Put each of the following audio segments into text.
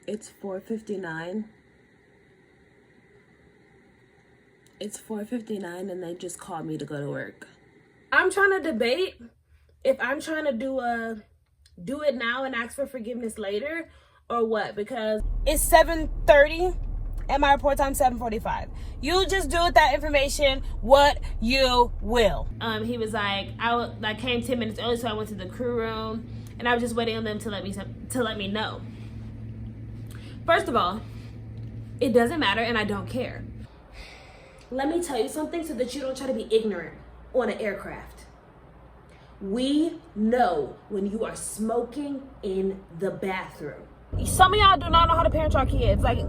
It's 4:59. It's 4:59 and they just called me to go to work. I'm trying to debate if I'm trying to do it now and ask for forgiveness later or what, because it's 7:30 and my report time 7:45. You just do with that information what you will. He was like, I came 10 minutes early, so I went to the crew room and I was just waiting on them to let me know. First of all, it doesn't matter and I don't care. Let me tell you something so that you don't try to be ignorant on an aircraft. We know when you are smoking in the bathroom. Some of y'all do not know how to parent your kids. Like,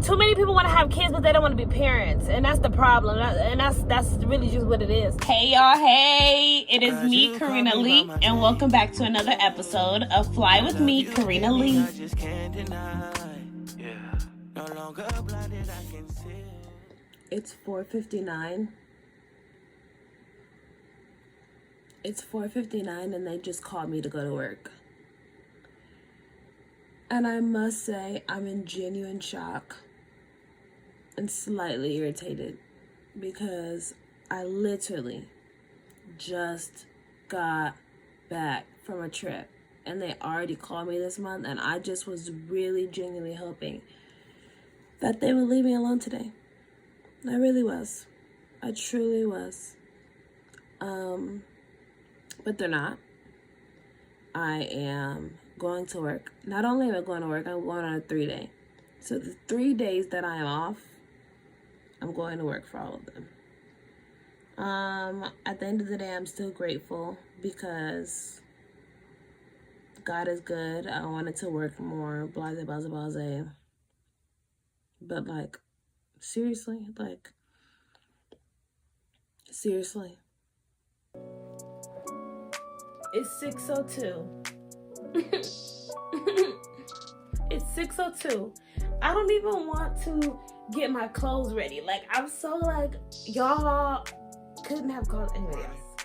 too many people want to have kids, but they don't want to be parents, and that's the problem. And that's really just what it is. Hey y'all, hey! It is me, KaRena Lee, and welcome back to another episode of Fly with me, KaRena Lee. It's 4:59. It's 4:59 and they just called me to go to work. And I must say, I'm in genuine shock and slightly irritated because I literally just got back from a trip and they already called me this month, and I just was really genuinely hoping that they would leave me alone today. I really was. I truly was. But they're not. I am going to work. Not only am I going to work, I'm going on a 3-day. So the 3 days that I am off, I'm going to work for all of them. At the end of the day, I'm still grateful because God is good. I wanted to work more, blase, blase, blase. But seriously. It's 6:02. It's 6:02. I don't even want to get my clothes ready. I'm so y'all couldn't have called anybody else.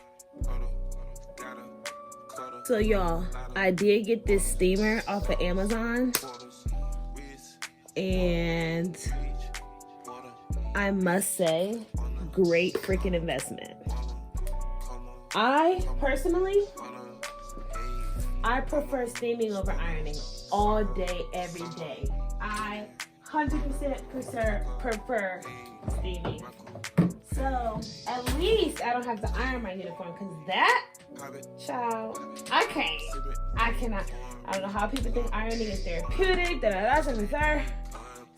So y'all, I did get this steamer off of Amazon, and I must say, great freaking investment. I personally, I prefer steaming over ironing all day, every day. I 100% prefer steaming. So at least I don't have to iron my uniform, because that, child, I cannot. I don't know how people think ironing is therapeutic.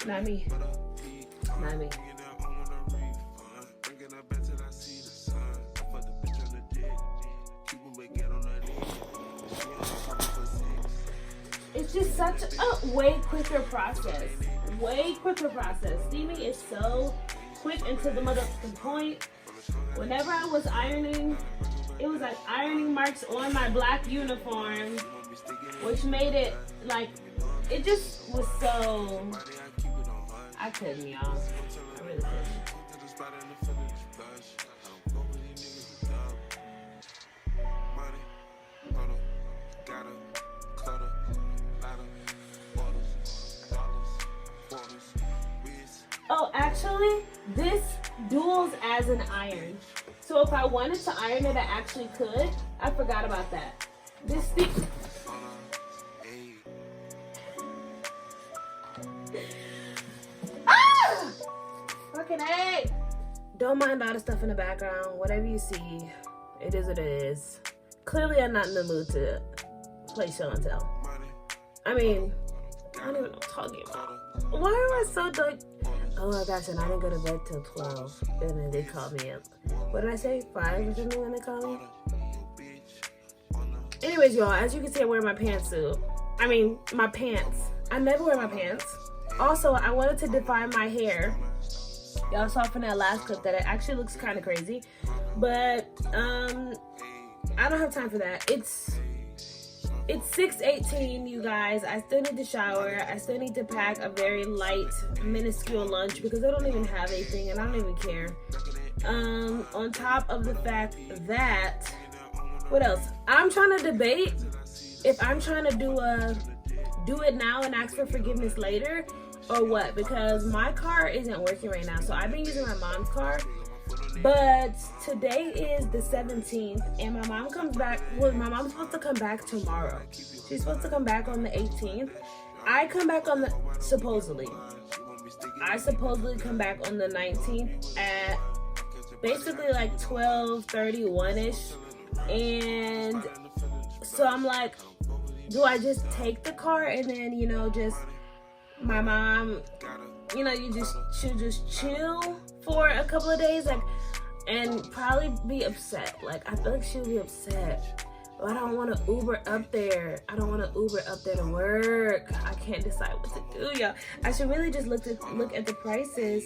Not me. It's just such a way quicker process. Steaming is so quick and to the motherfucking point. Whenever I was ironing, it was like ironing marks on my black uniform, which made it it just was so, I couldn't, y'all. I really couldn't. Oh, actually, this duels as an iron. So if I wanted to iron it, I actually could. I forgot about that. This thing. Ah! Fucking A! Don't mind all the stuff in the background. Whatever you see, it is what it is. Clearly, I'm not in the mood to play show and tell. I mean, I don't even know what I'm talking about. Why am I so dark? Oh my gosh, and I didn't go to bed till 12. And then they called me up. What did I say? 5 or something when they called me? Anyways, y'all, as you can see, I'm wearing my pantsuit. I mean, my pants. I never wear my pants. Also, I wanted to define my hair. Y'all saw from that last clip that it actually looks kind of crazy. But, I don't have time for that. It's 6:18, you guys. I still need to shower. I still need to pack a very light, minuscule lunch because I don't even have anything and I don't even care. On top of the fact that, what else? I'm trying to debate if I'm trying to do do it now and ask for forgiveness later, or what? Because my car isn't working right now, so I've been using my mom's car. But today is the 17th, and my mom comes back. Well, my mom's supposed to come back tomorrow. She's supposed to come back on the 18th. I come back on the supposedly come back on the 19th at basically like 12:31ish, and so I'm like, do I just take the car and then, you know, just my mom, you know, she'll just chill for a couple of days, like, and probably be upset. Like, I feel like she'll be upset. But I don't want to Uber up there. I don't want to Uber up there to work. I can't decide what to do, y'all. I should really just look at the prices.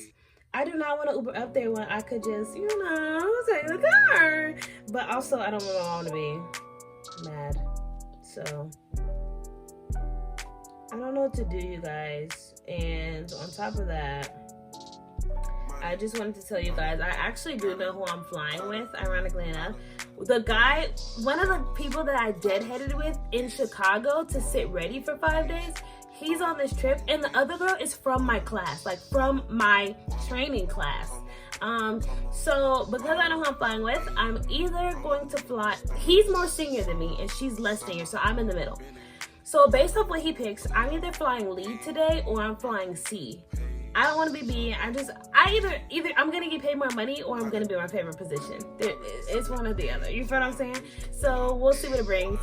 I do not want to Uber up there when I could just, you know, take the car. But also, I don't want my mom to be mad. So, I don't know what to do, you guys. And on top of that, I just wanted to tell you guys, I actually do know who I'm flying with, ironically enough. The guy, one of the people that I deadheaded with in Chicago to sit ready for 5 days, he's on this trip, and the other girl is from my class, like from my training class. So because I know who I'm flying with, I'm either going to fly, he's more senior than me and she's less senior, so I'm in the middle. So based off what he picks, I'm either flying lead today or I'm flying C. I don't want to be B. Either I'm gonna get paid more money or I'm gonna be in my favorite position. It's one or the other. You feel what I'm saying? So we'll see what it brings.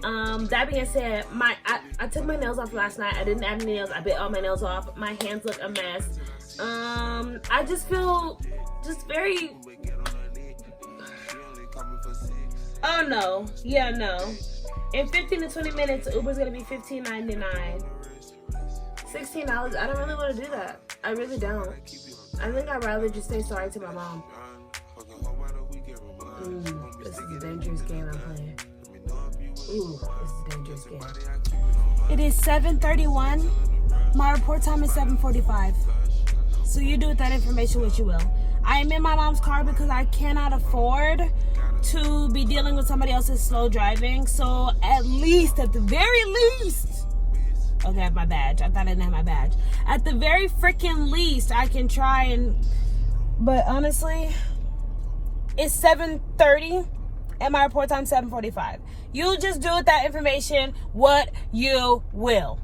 That being said, I took my nails off last night. I didn't add any nails. I bit all my nails off. My hands look a mess. I just feel very. Oh no! Yeah, no. In 15 to 20 minutes, Uber's gonna be $15.99. $16. I don't really want to do that. I really don't. I think I'd rather just say sorry to my mom. This is a dangerous game I'm playing. This is a dangerous game. It is 7:31. My report time is 7:45. So you do with that information what you will. I am in my mom's car because I cannot afford to be dealing with somebody else's slow driving. So at the very least, okay, I have my badge. I thought I didn't have my badge. At the very freaking least, I can try and... But honestly, it's 7:30 and my report time 7:45. You just do with that information what you will.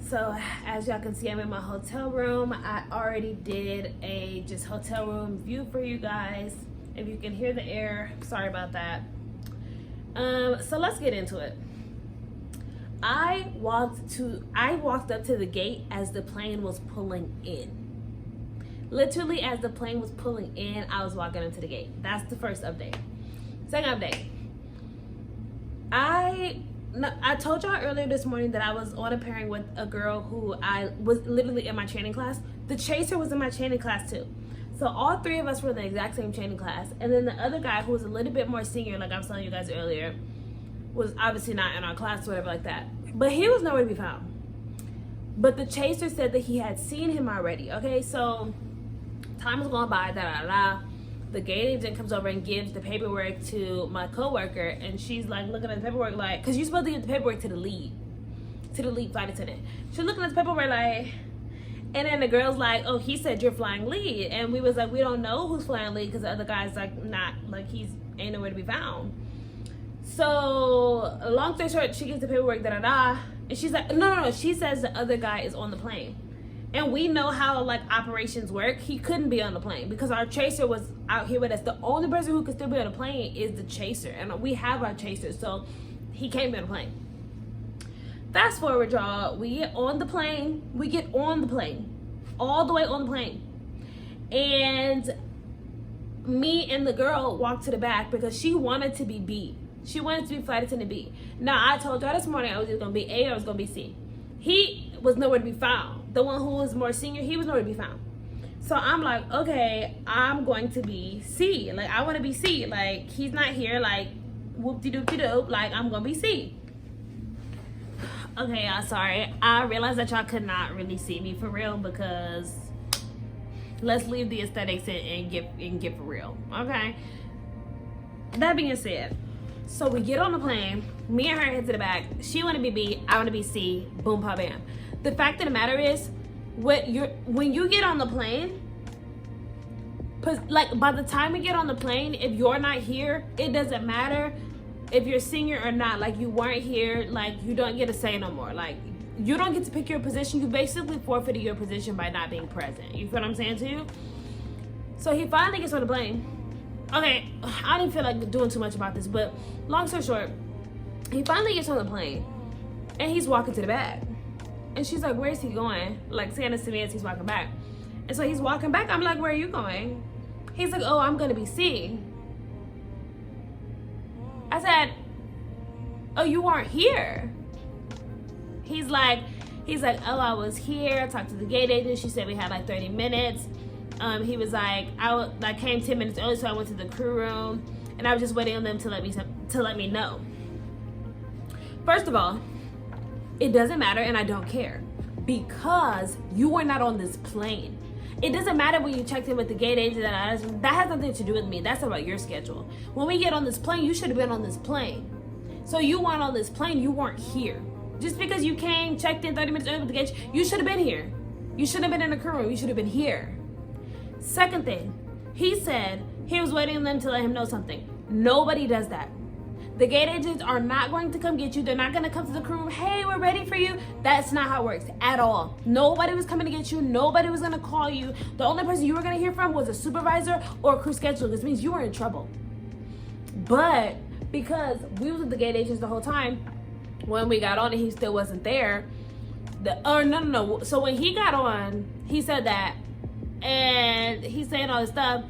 So as y'all can see, I'm in my hotel room. I already did a just hotel room view for you guys. If you can hear the air, sorry about that. So let's get into it. I walked up to the gate as the plane was pulling in. Literally as the plane was pulling in, I was walking up to the gate. That's the first update. Second update. I told y'all earlier this morning that I was on a pairing with a girl who I was literally in my training class. The chaser was in my training class too. So all three of us were in the exact same training class. And then the other guy, who was a little bit more senior, like I was telling you guys earlier, was obviously not in our class or whatever like that. But he was nowhere to be found. But the chaser said that he had seen him already. Okay, so time was going by, The gate agent comes over and gives the paperwork to my coworker, and she's like looking at the paperwork like, because you're supposed to give the paperwork to the lead flight attendant. She's looking at the paperwork like, and then the girl's like, oh, he said you're flying lead, and we was like, we don't know who's flying lead because the other guy's like not, like he's ain't nowhere to be found. So long story short, she gives the paperwork, and she's like, no. She says the other guy is on the plane. And we know how like operations work. He couldn't be on the plane because our chaser was out here with us. The only person who could still be on the plane is the chaser, and we have our chaser, so he can't be on the plane. Fast forward, y'all. We get on the plane, all the way on the plane, and me and the girl walked to the back because she wanted to be B. She wanted to be flight attendant B. Now, I told her this morning I was either going to be A or I was going to be C. He was nowhere to be found. The one who was more senior, he was nowhere to be found. So I'm like, okay, I'm going to be C. Like, I want to be C. Like, he's not here. Like, whoop-de-doop-de-doop. Like, I'm going to be C. Okay, y'all, sorry. I realized that y'all could not really see me for real because let's leave the aesthetics and get for real, okay? That being said, so we get on the plane. Me and her head to the back. She want to be B. I want to be C. Boom, pa, bam. The fact of the matter is, when you get on the plane, like by the time we get on the plane, if you're not here, it doesn't matter if you're senior or not. Like, you weren't here, like, you don't get a say no more. Like, you don't get to pick your position. You basically forfeited your position by not being present. You feel what I'm saying to you? So he finally gets on the plane. Okay, I don't feel like doing too much about this, but long story short, he finally gets on the plane and he's walking to the back. And she's like, where's he going? Like, saying this to me as he's walking back. And so he's walking back. I'm like, where are you going? He's like, oh, I'm gonna be C. I said, oh, you weren't here. He's like, oh, I was here. I talked to the gate agent. She said we had like 30 minutes. He was like, I came 10 minutes early, so I went to the crew room, and I was just waiting on them to let me know. First of all, it doesn't matter, and I don't care, because you were not on this plane. It doesn't matter when you checked in with the gate agent. That has nothing to do with me. That's about your schedule. When we get on this plane, you should have been on this plane. So you weren't on this plane. You weren't here. Just because you came, checked in 30 minutes early with the gate, you should have been here. You shouldn't have been in the crew room. You should have been here. Second thing, he said he was waiting on them to let him know something. Nobody does that. The gate agents are not going to come get you. They're not going to come to the crew room. Hey, we're ready for you. That's not how it works at all. Nobody was coming to get you. Nobody was going to call you. The only person you were going to hear from was a supervisor or a crew scheduler. This means you were in trouble. But because we was with the gate agents the whole time, when we got on and he still wasn't there, no. So when he got on, he said that, and he's saying all this stuff,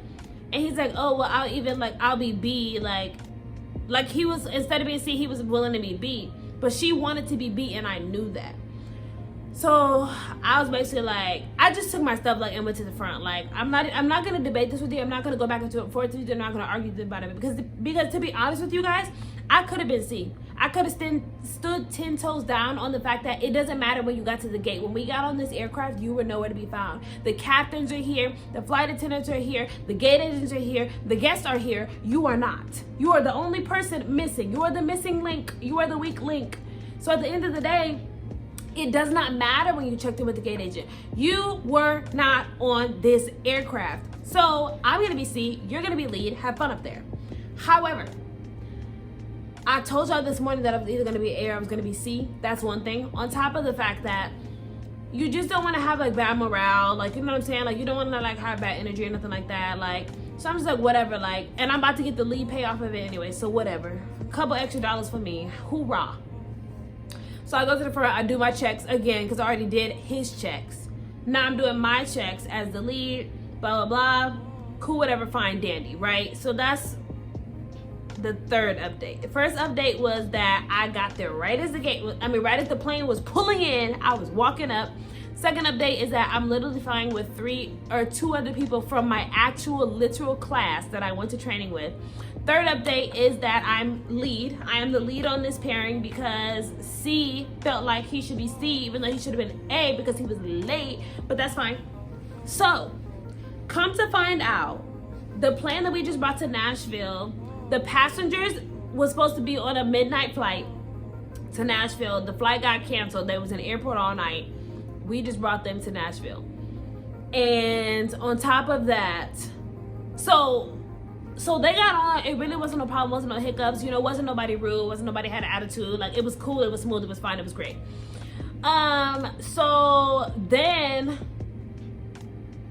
and he's like, oh, well, I'll be B, like he was, instead of being C, he was willing to be B, but she wanted to be B, and I knew that. So I was basically like, I just took my stuff like and went to the front. Like, I'm not gonna debate this with you. I'm not gonna go back and forth with you. I'm not gonna argue about it because to be honest with you guys, I could have been C. I could have stood 10 toes down on the fact that it doesn't matter when you got to the gate. When we got on this aircraft, you were nowhere to be found. The captains are here, the flight attendants are here, the gate agents are here, the guests are here. You are not. You are the only person missing. You are the missing link. You are the weak link. So at the end of the day, it does not matter when you checked in with the gate agent. You were not on this aircraft. So I'm gonna be C, you're gonna be lead, have fun up there. However, I told y'all this morning that I was either gonna be A or I was gonna be C. That's one thing. On top of the fact that you just don't wanna have like bad morale, like, you know what I'm saying? Like, you don't wanna like have bad energy or nothing like that. Like, so I'm just like, whatever, like, and I'm about to get the lead pay off of it anyway, so whatever. A couple extra dollars for me, hoorah. So I go to the front, I do my checks again, because I already did his checks. Now I'm doing my checks as the lead, blah, blah, blah. Cool, whatever, fine, dandy, right? So that's the third update. The first update was that I got there right as right as the plane was pulling in, I was walking up. Second update is that I'm literally flying with 3 or 2 other people from my actual literal class that I went to training with. Third update is that I'm lead. I am the lead on this pairing because C felt like he should be C, even though he should have been A because he was late, but that's fine. So, come to find out, the plane that we just brought to Nashville, the passengers was supposed to be on a midnight flight to Nashville. The flight got canceled. They was in the airport all night. We just brought them to Nashville. And on top of that, so they got on. It really wasn't no problem, wasn't no hiccups, you know, wasn't nobody rude, wasn't nobody had an attitude. Like, it was cool, it was smooth, it was fine, it was great. So then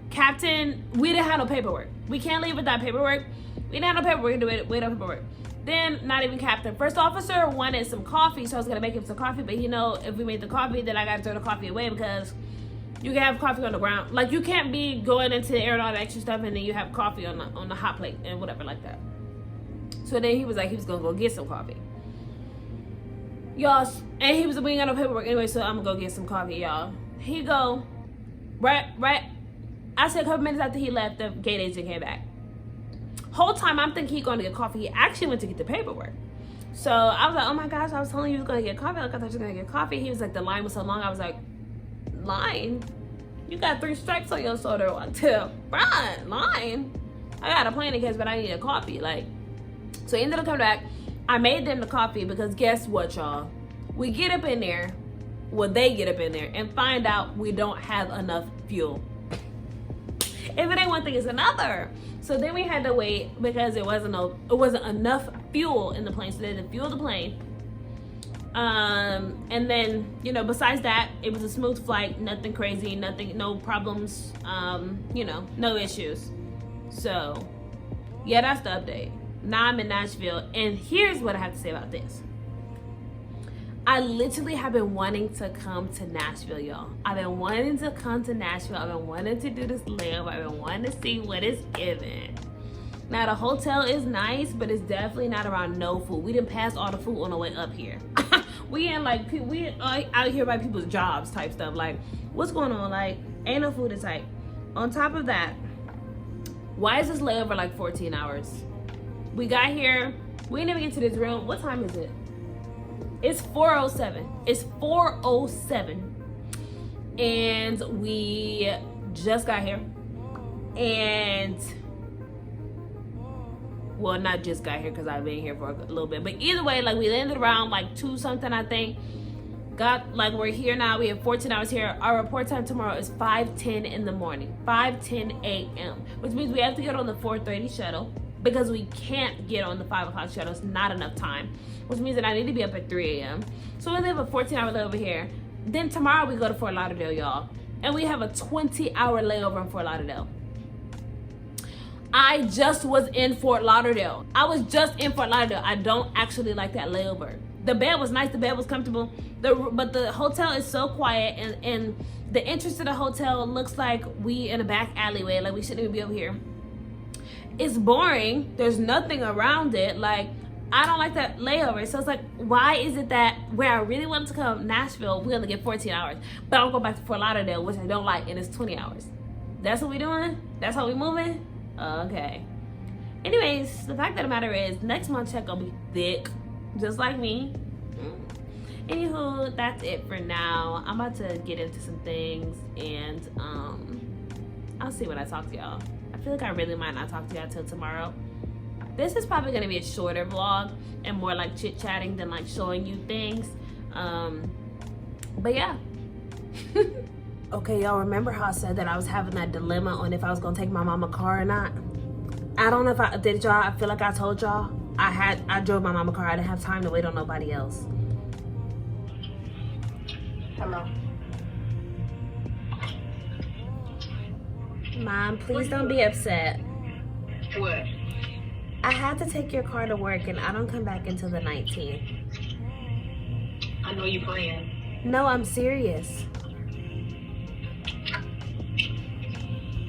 Captain, we didn't have no paperwork. We can't leave without paperwork. We didn't have no paperwork to wait on paperwork. Then not even Captain. First officer wanted some coffee, so I was gonna make him some coffee, but you know, if we made the coffee, then I gotta throw the coffee away because You can have coffee on the ground. Like, you can't be going into the air and all that extra stuff, and then you have coffee on the hot plate and whatever like that. So then he was like, he was gonna go get some coffee, y'all. And we ain't got no paperwork anyway, so I'm gonna go get some coffee, y'all. He go right. I said a couple minutes after he left, the gate agent came back. Whole time I'm thinking he's gonna get coffee. He actually went to get the paperwork. So I was like, oh my gosh, I was telling you was gonna get coffee. Like, I thought you were gonna get coffee. He was like, the line was so long. I was like, line? You got 3 stripes on your shoulder. Right, line? I got a plane ticket, but I need a coffee. Like, so he ended up coming back. I made them the coffee because guess what, y'all? We get up in there, well, they get up in there and find out we don't have enough fuel. If it ain't one thing, it's another. So then we had to wait because it wasn't enough fuel in the plane. So they had to fuel the plane. And then, you know, besides that, it was a smooth flight, nothing crazy, no problems, you know, no issues. So yeah, that's the update. Now I'm in Nashville, and here's what I have to say about this. I literally have been wanting to come to Nashville, y'all. I've been wanting to come to Nashville. I've been wanting to do this layover. I've been wanting to see what it's given. Now, the hotel is nice, but it's definitely not around no food. We didn't pass all the food on the way up here. We out here by people's jobs type stuff. Like, what's going on? Like, ain't no food in sight. On top of that, why is this layover like 14 hours? We got here. We didn't even get to this room. What time is it? It's 4:07. It's 4:07. And we just got here. And, well, not just got here because I've been here for a little bit. But either way, like, we landed around like 2 something, I think. We're here now. We have 14 hours here. Our report time tomorrow is 5:10 in the morning. 5:10 a.m. Which means we have to get on the 4:30 shuttle because we can't get on the 5 o'clock shuttle. It's not enough time. Which means that I need to be up at 3 a.m. So we only have a 14-hour layover here. Then tomorrow we go to Fort Lauderdale, y'all. And we have a 20-hour layover in Fort Lauderdale. I just was in Fort Lauderdale. I don't actually like that layover. The bed was nice. The bed was comfortable. But the hotel is so quiet. And the entrance to the hotel looks like we in a back alleyway. Like, we shouldn't even be over here. It's boring. There's nothing around it. Like, I don't like that layover. So it's like, why is it that where I really wanted to come, Nashville, we only get 14 hours. But I'll go back to Fort Lauderdale, which I don't like, and it's 20 hours. That's what we doing? That's how we moving? Okay. Anyways, the fact of the matter is, next month check gonna be thick, just like me. Anywho, that's it for now. I'm about to get into some things, and I'll see when I talk to y'all. I feel like I really might not talk to y'all till tomorrow. This is probably gonna be a shorter vlog and more like chit-chatting than like showing you things. But yeah. Okay, y'all, remember how I said that I was having that dilemma on if I was gonna take my mama car or not? I don't know if I did, y'all. I feel like I told y'all. I drove my mama car. I didn't have time to wait on nobody else. Hello. Mom, please don't be upset. What? I had to take your car to work, and I don't come back until the 19th. I know you playing. No, I'm serious.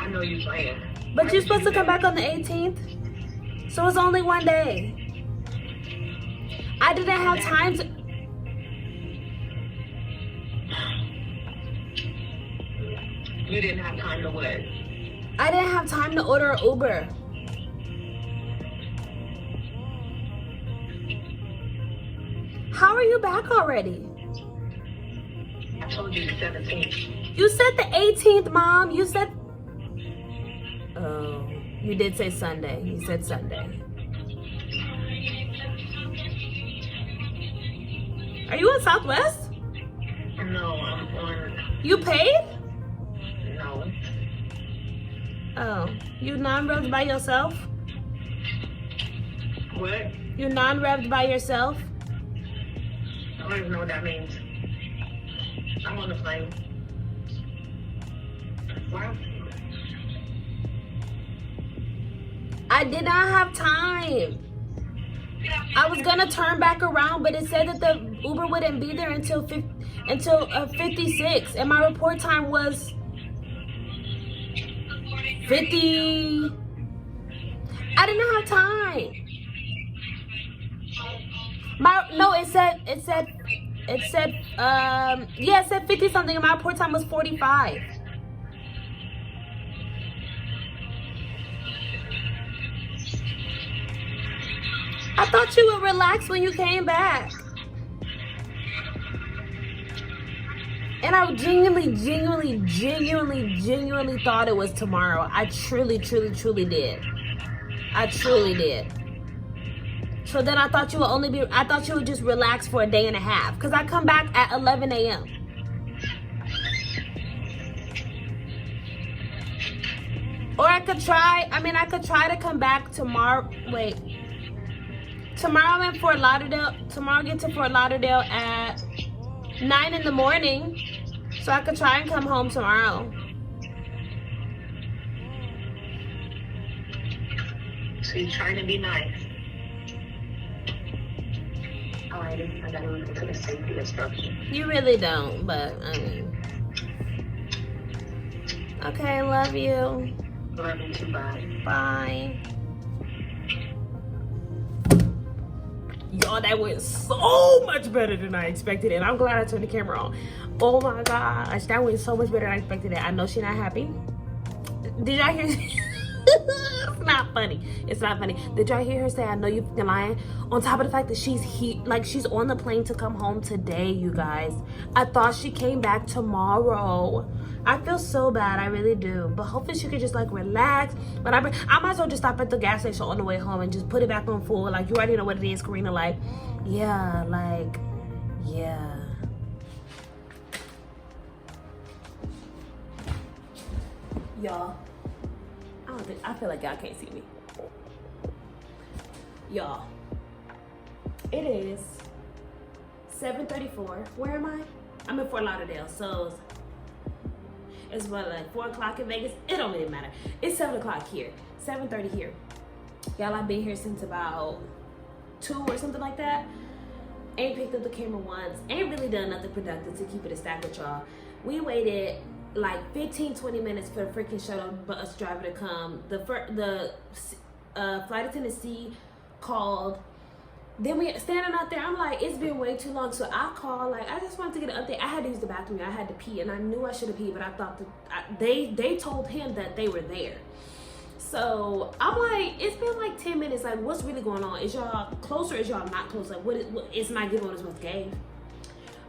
I know you playing. But you're supposed to come back on the 18th? So it's only one day. I didn't have time to... You didn't have time to what? I didn't have time to order an Uber. How are you back already? I told you the 17th. You said the 18th, Mom. You said... Oh, you did say Sunday. You said Sunday. Are you in Southwest? No, I'm on... You paid? No. Oh, you non-revved by yourself? What? You non-revved by yourself? I don't even know what that means. I'm on the plane. Wow. I did not have time. I was gonna turn back around, but it said that the Uber wouldn't be there until 56, and my report time was 50. I didn't have time. It said 50 something, and my report time was 45. I thought you would relax when you came back. And I genuinely thought it was tomorrow. I truly did. I truly did. So then I thought you would just relax for a day and a half. Because I come back at 11 a.m. Or I could try to come back tomorrow. Wait. Tomorrow I'm in Fort Lauderdale. Tomorrow I get to Fort Lauderdale at 9 in the morning. So I could try and come home tomorrow. So you're trying to be nice. I gotta look into the safety instruction. You really don't, but I mean. Okay, love you. Love you too, bye. Bye. Y'all, that went so much better than I expected, and I'm glad I turned the camera on. Oh my gosh, that went so much better than I expected it. I know she's not happy. Did y'all hear? It's not funny. It's not funny. Did y'all hear her say, "I know you fucking lying"? On top of the fact that she's on the plane to come home today, you guys. I thought she came back tomorrow. I feel so bad, I really do. But hopefully she could just like relax. But I might as well just stop at the gas station on the way home and just put it back on full. Like, you already know what it is, KaRena. Like, yeah, yeah. Y'all, I feel like y'all can't see me. Y'all, it is 7:34. Where am I? I'm in Fort Lauderdale, so it's about like 4 o'clock in Vegas. It don't really matter. It's 7 o'clock here, 7:30 here. Y'all, I've been here since about 2 or something like that. Ain't picked up the camera once. Ain't really done nothing productive to keep it a stack with y'all. We waited like 15-20 minutes for the freaking shuttle bus driver to come. The flight attendant called. Then we standing out there. I'm like, it's been way too long. So I called. Like, I just wanted to get an update. I had to use the bathroom. I had to pee, and I knew I should have peed, but I thought they told him that they were there. So I'm like, it's been like 10 minutes. Like, what's really going on? Is y'all close or is y'all not close? Like, what it's not giving what it's supposed to give.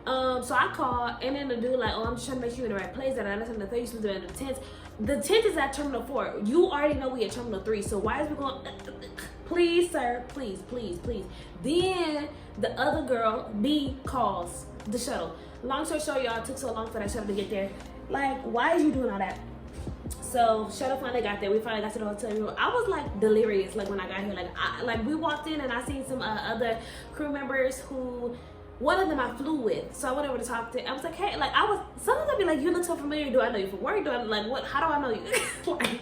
So I called, and then the dude like, oh, I'm just trying to make sure you're in the right place. And I listen to you supposed to be in the tent. The tent is at Terminal 4. You already know we at Terminal 3. So why is we going? Please, sir, please. Then the other girl, B, calls the shuttle. Long story short, y'all, it took so long for that shuttle to get there. Like, why is you doing all that? So shuttle finally got there. We finally got to the hotel room. I was like delirious, like when I got here. Like we walked in and I seen some other crew members who. One of them I flew with, so I went over to talk to. I was like, hey, like sometimes I'd be like, you look so familiar. Do I know you from work? Like what? How do I know you? Like,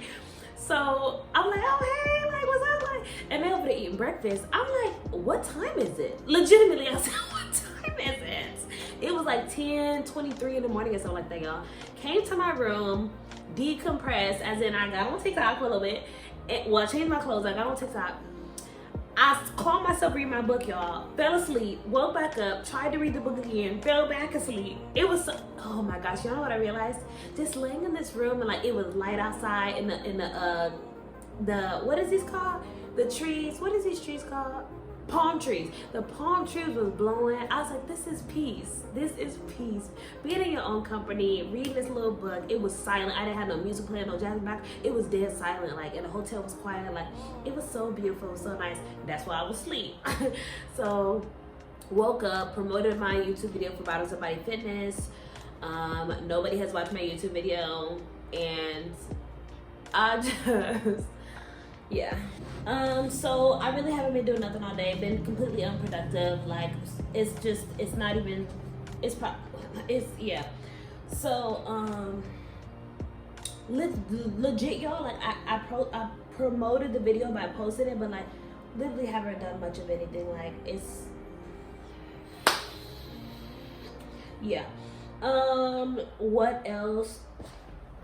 so I'm like, oh hey, like what's up? Like, and they over there eating breakfast. I'm like, what time is it? Legitimately, I said, what time is it? It was like 10:23 in the morning or something like that, y'all. Came to my room, decompressed, as in I got on TikTok for a little bit. I changed my clothes. I got on TikTok. I called myself reading my book, y'all. Fell asleep, woke back up, tried to read the book again, fell back asleep. It was so, oh my gosh, y'all know what I realized? Just laying in this room and like it was light outside in the what is this called? The trees. What is these trees called? Palm trees. The palm trees was blowing. I was like, this is peace. This is peace. Being in your own company, reading this little book. It was silent. I didn't have no music playing, no jazz back. It was dead silent. Like, and the hotel was quiet. Like, it was so beautiful, so nice. That's why I was asleep. So, woke up, promoted my YouTube video for Bottles of Body Fitness. Nobody has watched my YouTube video, and I just. Yeah. So I really haven't been doing nothing all day. Been completely unproductive. Like yeah. So legit, y'all. Like I promoted the video by posting it, but like literally haven't done much of anything. Like it's yeah. What else?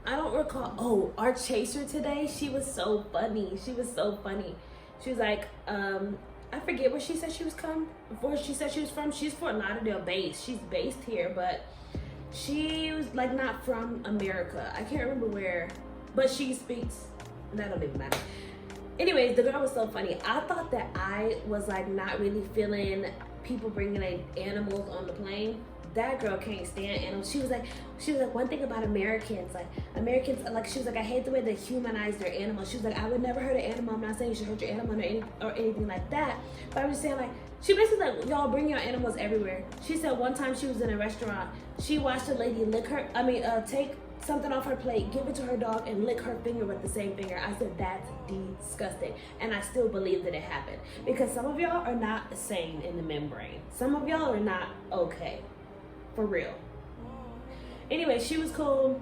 I don't recall. Oh, our chaser today, she was so funny. She was so funny. She was like, I forget where she said she was from. She's Fort Lauderdale based. She's based here, but she was like not from America. I can't remember where, but she speaks. That don't even matter. Anyways, the girl was so funny. I thought that I was like not really feeling people bringing like animals on the plane. That girl can't stand animals. She was like one thing about Americans, like she was like, I hate the way they humanize their animals. She was like, I would never hurt an animal. I'm not saying you should hurt your animal or anything like that, but I was just saying, like, she basically like, y'all bring your animals everywhere. She said one time she was in a restaurant, she watched a lady take something off her plate, give it to her dog, and lick her finger with the same finger. I said, that's disgusting. And I still believe that it happened, because some of y'all are not sane in the membrane. Some of y'all are not okay. For real. Anyway, she was cool.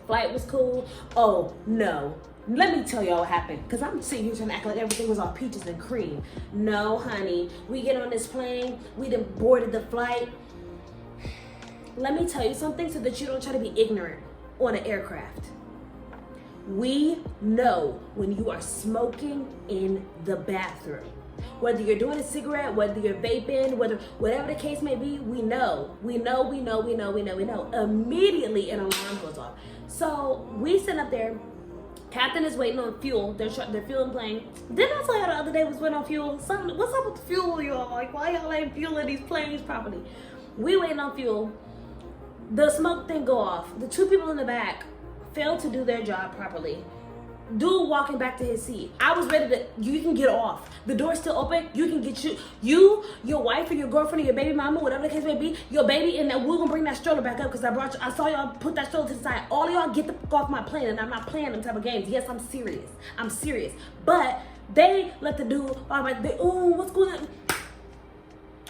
Flight was cool. Oh, no. Let me tell y'all what happened, because I'm sitting here trying to act like everything was all peaches and cream. No, honey. We get on this plane. We done boarded the flight. Let me tell you something so that you don't try to be ignorant on an aircraft. We know when you are smoking in the bathroom. Whether you're doing a cigarette, whether you're vaping, whatever the case may be, we know. Immediately an alarm goes off. So we sit up there. Captain is waiting on fuel. They're fueling plane. Didn't I tell y'all the other day was waiting on fuel? What's up with the fuel, y'all? Like, why y'all ain't fueling these planes properly? We waiting on fuel. The smoke thing go off. The two people in the back failed to do their job properly. Dude walking back to his seat. I was ready to, you can get off. The door's still open. You can get your wife or your girlfriend or your baby mama, whatever the case may be, your baby, and then we're gonna bring that stroller back up, because I saw y'all put that stroller to the side. All of y'all get the fuck off my plane, and I'm not playing them type of games. Yes, I'm serious. But they let the dude, what's going on?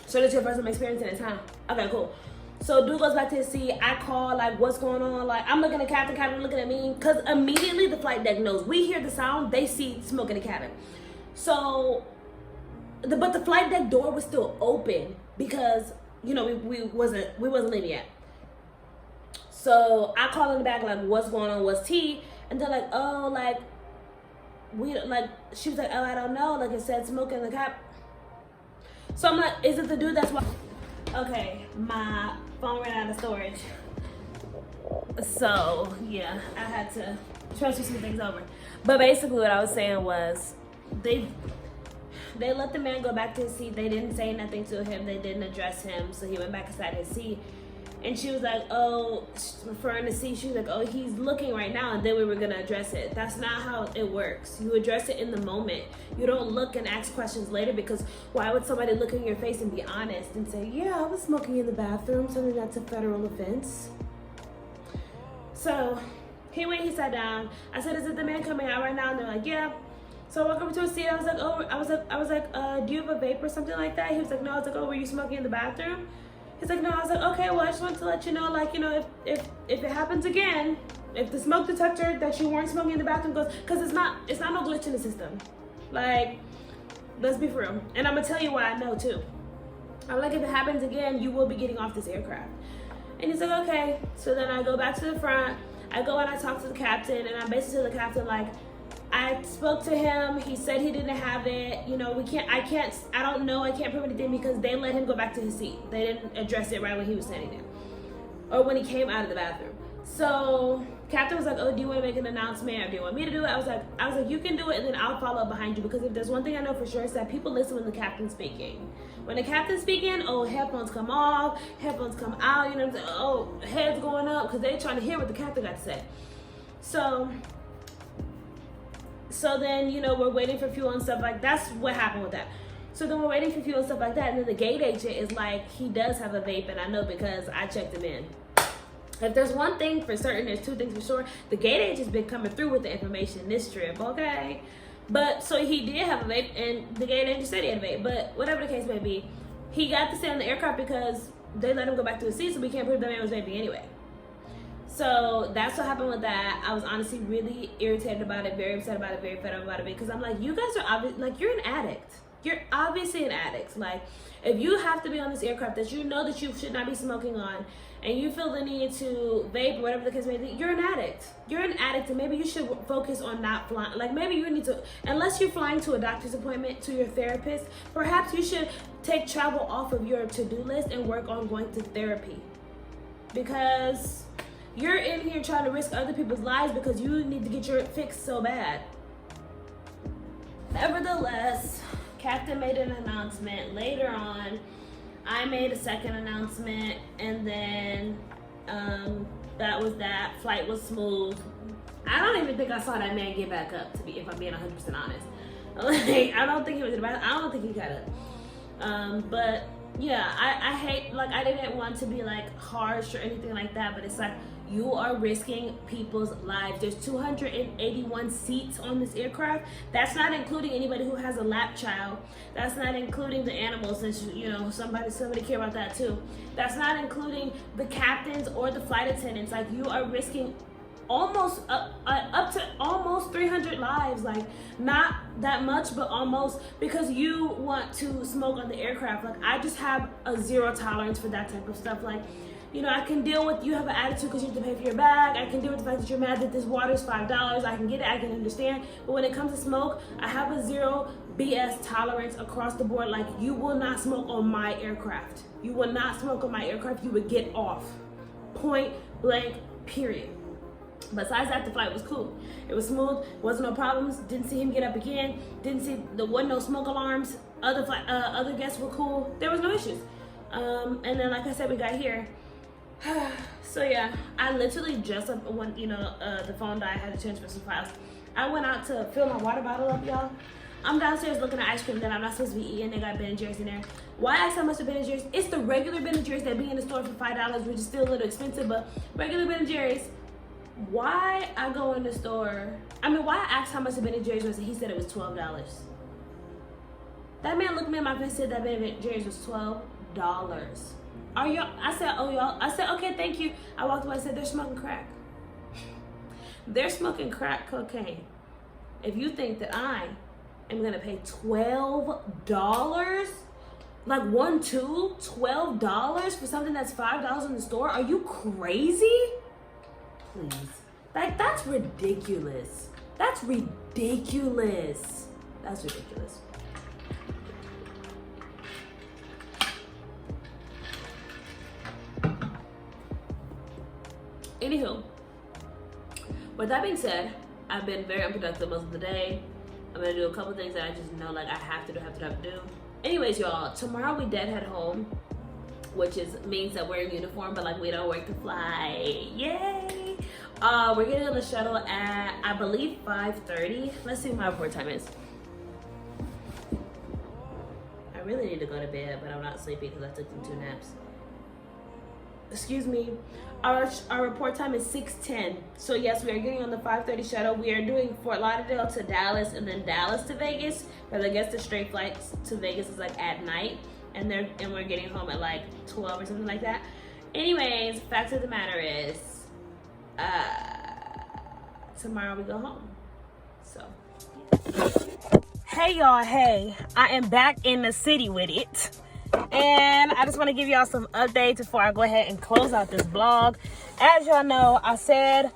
So that's your first time experiencing it, huh? Okay, cool. So dude goes back to his seat. I call, like, what's going on? Like, I'm looking at captain looking at me, because immediately the flight deck knows. We hear the sound, they see smoke in the cabin. So, but the flight deck door was still open, because, you know, we wasn't leaving yet. So I call in the back, like, what's going on? What's tea? And they're like, oh, like, she was like, oh, I don't know. Like, it said smoke in the cabin. So I'm like, is it the dude that's walking? Okay, my phone ran out of storage. So, yeah, I had to transfer some things over. But basically what I was saying was, they let the man go back to his seat. They didn't say nothing to him. They didn't address him. So he went back inside his seat. And she was like, oh, referring to C, she was like, oh, he's looking right now, and then we were going to address it. That's not how it works. You address it in the moment. You don't look and ask questions later, because why would somebody look in your face and be honest and say, yeah, I was smoking in the bathroom, something that's a federal offense. So he sat down. I said, is it the man coming out right now? And they're like, yeah. So I walked over to a seat. I was like, do you have a vape or something like that? He was like, no. I was like, oh, were you smoking in the bathroom? He's like, no. I was like, okay, well, I just wanted to let you know, like, you know, if it happens again, if the smoke detector that you weren't smoking in the bathroom goes, because it's not no glitch in the system. Like, let's be for real. And I'm going to tell you why I know, too. I'm like, if it happens again, you will be getting off this aircraft. And he's like, okay. So then I go back to the front. I go and I talk to the captain, and I basically tell the captain, like, I spoke to him. He said he didn't have it. You know, I don't know. I can't prove anything, because they let him go back to his seat. They didn't address it right when he was standing there, or when he came out of the bathroom. So captain was like, oh, do you want to make an announcement, or do you want me to do it? I was like, you can do it, and then I'll follow up behind you, because if there's one thing I know for sure, it's that people listen when the captain's speaking. When the captain's speaking, oh, headphones come off, headphones come out, you know what I'm saying? Oh, heads going up, because they're trying to hear what the captain got to say. So then, you know, we're waiting for fuel and stuff like that's what happened with that. So then we're waiting for fuel and stuff like that. And then the gate agent is like, he does have a vape, and I know because I checked him in. If there's one thing for certain, there's two things for sure. The gate agent's been coming through with the information this trip, okay? But so he did have a vape, and the gate agent said he had a vape. But whatever the case may be, he got to stay on the aircraft because they let him go back to his seat, so we can't prove the man was vaping anyway. So that's what happened with that. I was honestly really irritated about it, very upset about it, very fed up about it, because I'm like, you guys are obvious, like, you're an addict. you're obviously an addict. Like, if you have to be on this aircraft that you know that you should not be smoking on, and you feel the need to vape or whatever the case may be, you're an addict. You're an addict, and maybe you should focus on not flying. Like, maybe you need to, unless you're flying to a doctor's appointment, to your therapist, perhaps you should take travel off of your to-do list and work on going to therapy. Because you're in here trying to risk other people's lives because you need to get your fix so bad. Nevertheless, Captain made an announcement. Later on, I made a second announcement, and then that was that. Flight was smooth. I don't even think I saw that man get back up, if I'm being 100% honest. Like, I don't think he was in the bathroom. I don't think he got up. But yeah, I hate, like, I didn't want to be like harsh or anything like that, but it's like, you are risking people's lives. There's 281 seats on this aircraft. That's not including anybody who has a lap child. That's not including the animals, since, you know, somebody care about that too. That's not including the captains or the flight attendants. Like, you are risking almost up to almost 300 lives. Like, not that much, but almost, because you want to smoke on the aircraft. Like, I just have a zero tolerance for that type of stuff. Like, you know, I can deal with you have an attitude because you have to pay for your bag. I can deal with the fact that you're mad that this water is $5. I can get it, I can understand. But when it comes to smoke, I have a zero BS tolerance across the board. Like, you will not smoke on my aircraft. You will not smoke on my aircraft. You would get off. Point blank, period. Besides that, the flight was cool. It was smooth. Wasn't no problems. Didn't see him get up again. There wasn't no smoke alarms. Other guests were cool. There was no issues. And then, like I said, we got here. So yeah, I literally just when the phone died, I had to transfer some files. I went out to fill my water bottle up, y'all. I'm downstairs looking at ice cream that I'm not supposed to be eating. They got Ben & Jerry's in there. Why ask how much the Ben & Jerry's? It's the regular Ben & Jerry's that be in the store for $5, which is still a little expensive, but regular Ben & Jerry's. Why I go in the store? I mean, why I asked how much the Ben & Jerry's was, and he said it was $12. That man looked me in my face and said that Ben & Jerry's was $12. Are y'all? I said, oh, y'all. I said, okay, thank you. I walked away and said, they're smoking crack. They're smoking crack cocaine. If you think that I am going to pay $12, like $12 for something that's $5 in the store, are you crazy? Please. Like, that's ridiculous. That's ridiculous. That's ridiculous. Anywho, with that being said, I've been very unproductive most of the day. I'm gonna do a couple things that I just know, like, I have to do. Anyways, y'all, tomorrow we dead head home, which means that we're in uniform, but like, we don't work to fly. Yay! We're getting on the shuttle at, I believe, 5:30. Let's see what my report time is. I really need to go to bed, but I'm not sleepy because I took 2 naps. Excuse me. Our report time is 6:10. So yes, we are getting on the 5:30 shuttle. We are doing Fort Lauderdale to Dallas and then Dallas to Vegas. But I guess the straight flights to Vegas is like at night, and we're getting home at like 12 or something like that. Anyways, fact of the matter is, tomorrow we go home. So hey y'all, hey, I am back in the city with it. And I just want to give y'all some updates before I go ahead and close out this vlog. As y'all know, I said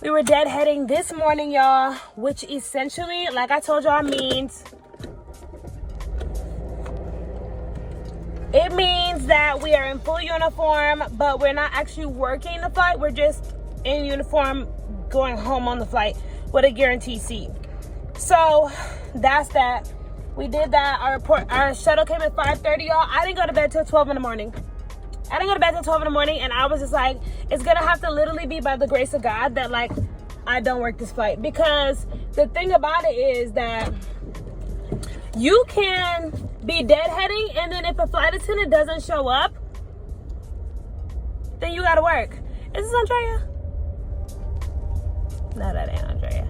we were deadheading this morning, y'all, which essentially, like I told y'all, means that we are in full uniform, but we're not actually working the flight. We're just in uniform going home on the flight with a guaranteed seat. So that's that. We did that. Our shuttle came at 5:30, y'all. I didn't go to bed till 12 in the morning. And I was just like, it's gonna have to literally be by the grace of God that, like, I don't work this flight. Because the thing about it is that you can be deadheading, and then if a flight attendant doesn't show up, then you gotta work. Is this Andrea? No, that ain't Andrea.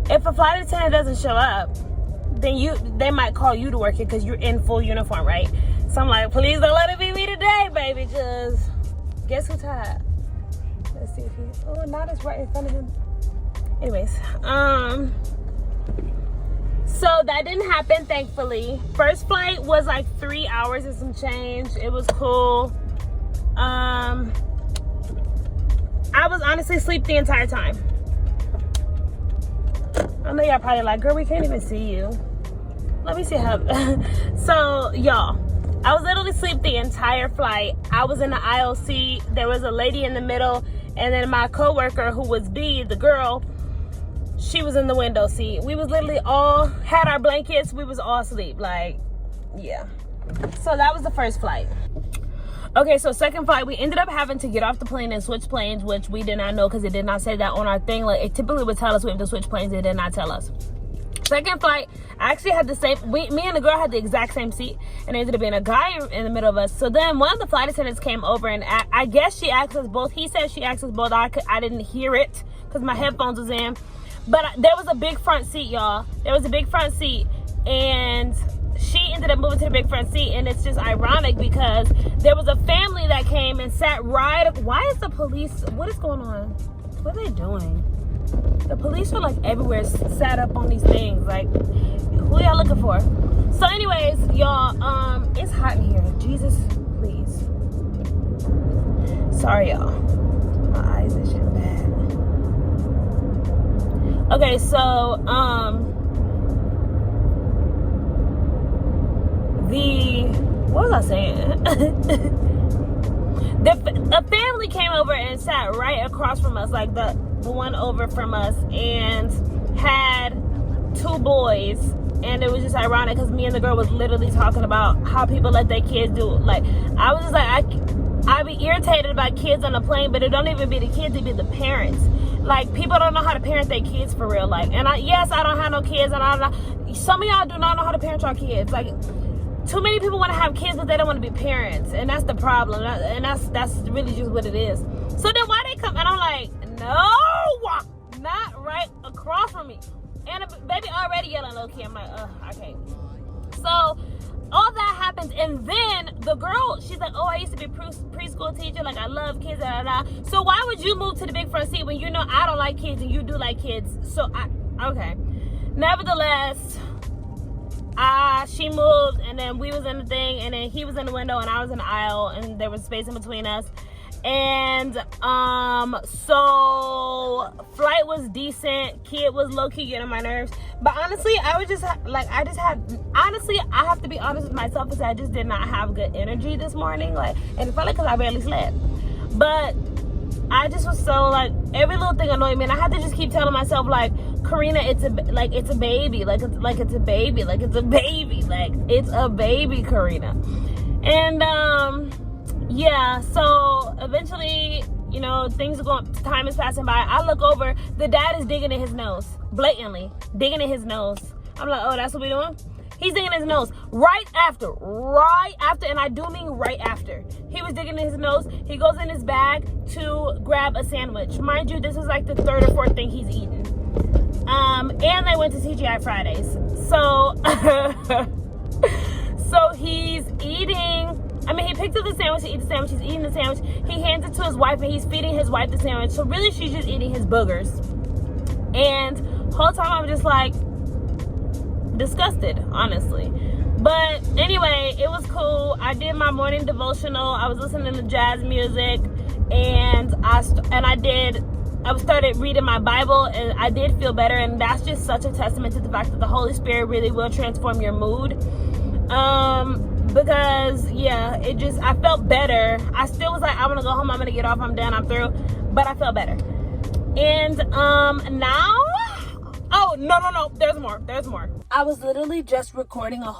If a flight attendant doesn't show up, then they might call you to work it because you're in full uniform, right? So I'm like, please don't let it be me today, baby, because guess who's tired? Let's see if not as right in front of him. Anyways, So that didn't happen, thankfully. First flight was like 3 hours and some change. It was cool. I was honestly asleep the entire time. I know y'all probably like, girl, we can't even see you. Let me see how. So y'all, I was literally asleep the entire flight. I was in the aisle seat. There was a lady in the middle, and then my coworker, who was B, the girl, she was in the window seat. We was literally all had our blankets. We was all asleep. Like, yeah. So that was the first flight. Okay, so second flight, we ended up having to get off the plane and switch planes, which we did not know because it did not say that on our thing. Like, it typically would tell us we have to switch planes. It did not tell us. Second flight, I actually had the same, me and the girl had the exact same seat, and there ended up being a guy in the middle of us. So then one of the flight attendants came over, and I guess she asked us both. He said she asked us both. I didn't hear it because my headphones was in. But there was a big front seat, y'all. There was a big front seat, and she ended up moving to the big front seat, and it's just ironic because there was a family that came and sat right up. Why is the police, what is going on? What are they doing? The police are like everywhere, sat up on these things. Like, who y'all looking for? So anyways, y'all, it's hot in here. Jesus, please. Sorry, y'all. My eyes are shit bad. Okay, so, what was I saying? The family came over and sat right across from us, like the one over from us, and had 2 boys. And it was just ironic because me and the girl was literally talking about how people let their kids do. Like, I was just like, I be irritated about kids on the plane, but it don't even be the kids, it be the parents. Like, people don't know how to parent their kids for real. Like, and yes, I don't have no kids, and some of y'all do not know how to parent your kids. Like, too many people want to have kids, but they don't want to be parents, and that's the problem. And that's really just what it is. So then why they come? And I'm like, no, not right across from me. And a baby already yelling low key. I'm like, I can't. So all that happens, and then the girl, she's like, oh, I used to be a preschool teacher. Like, I love kids. So why would you move to the big front seat when you know I don't like kids and you do like kids? So okay. Nevertheless, she moved, and then we was in the thing, and then he was in the window, and I was in the aisle, and there was space in between us. And so flight was decent. Kid was low-key getting on my nerves, but honestly, I have to be honest with myself, because I just did not have good energy this morning. Like, and it's probably because I barely slept, but I just was so, like, every little thing annoyed me, and I had to just keep telling myself, like, KaRena, it's a baby, like it's a baby, KaRena. And yeah, so eventually, you know, time is passing by. I look over, the dad is digging in his nose, blatantly digging in his nose. I'm like, oh, that's what we doing? He's digging in his nose right after, and I do mean right after. He was digging in his nose. He goes in his bag to grab a sandwich. Mind you, this is like the 3rd or 4th thing he's eaten. And they went to TGI Fridays. So, so he's eating. I mean, he picked up the sandwich to eat the sandwich. He's eating the sandwich. He hands it to his wife, and he's feeding his wife the sandwich. So really, she's just eating his boogers. And whole time I'm just like disgusted, honestly. But anyway, it was cool. I did my morning devotional. I was listening to jazz music, and I started reading my Bible, and I did feel better. And that's just such a testament to the fact that the Holy Spirit really will transform your mood. Because yeah, I felt better. I still was like, I want to go home, I'm gonna get off, I'm done, I'm through, but I felt better. And now, oh no, there's more. I was literally just recording I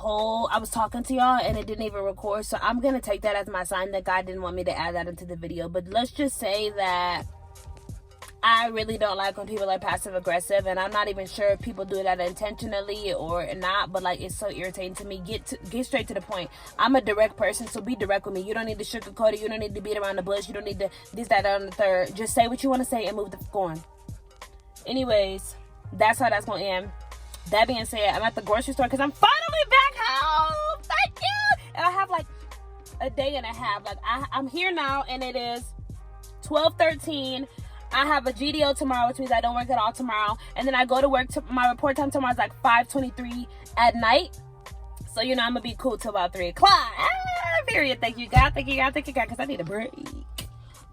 was talking to y'all, and it didn't even record, so I'm gonna take that as my sign that God didn't want me to add that into the video. But let's just say that I really don't like when people are passive aggressive, and I'm not even sure if people do that intentionally or not, but like, it's so irritating to me. Get straight to the point. I'm a direct person, so be direct with me. You don't need to sugarcoat it. You don't need to beat around the bush. You don't need to this, that, and the third. Just say what you want to say and move the f on. Anyways, that's how that's gonna end. That being said, I'm at the grocery store because I'm finally back home. Thank you. And I have like a day and a half. Like, I'm here now, and it is 12:13. I have a GDO tomorrow, which means I don't work at all tomorrow. And then I go to work. My report time tomorrow is like 5:23 at night. So, you know, I'm going to be cool till about 3 o'clock. Period. Thank you, God. Thank you, God. Thank you, God. Because I need a break.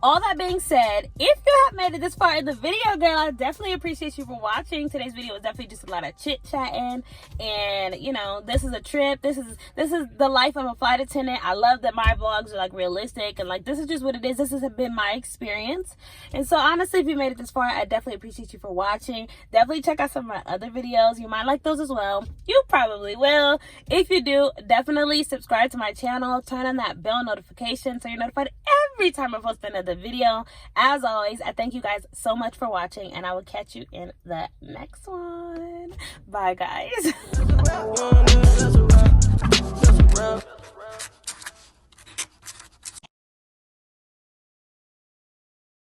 All that being said, if you have made it this far in the video, girl, I definitely appreciate you for watching. Today's video was definitely just a lot of chit-chatting, and you know, this is a trip. This is the life of a flight attendant. I love that my vlogs are like realistic, and like this is just what it is. This has been my experience, and so honestly, if you made it this far, I definitely appreciate you for watching. Definitely check out some of my other videos. You might like those as well. You probably will. If you do, definitely subscribe to my channel. Turn on that bell notification so you're notified every time I post another video. As always, I thank you guys so much for watching, and I will catch you in the next one. Bye, guys.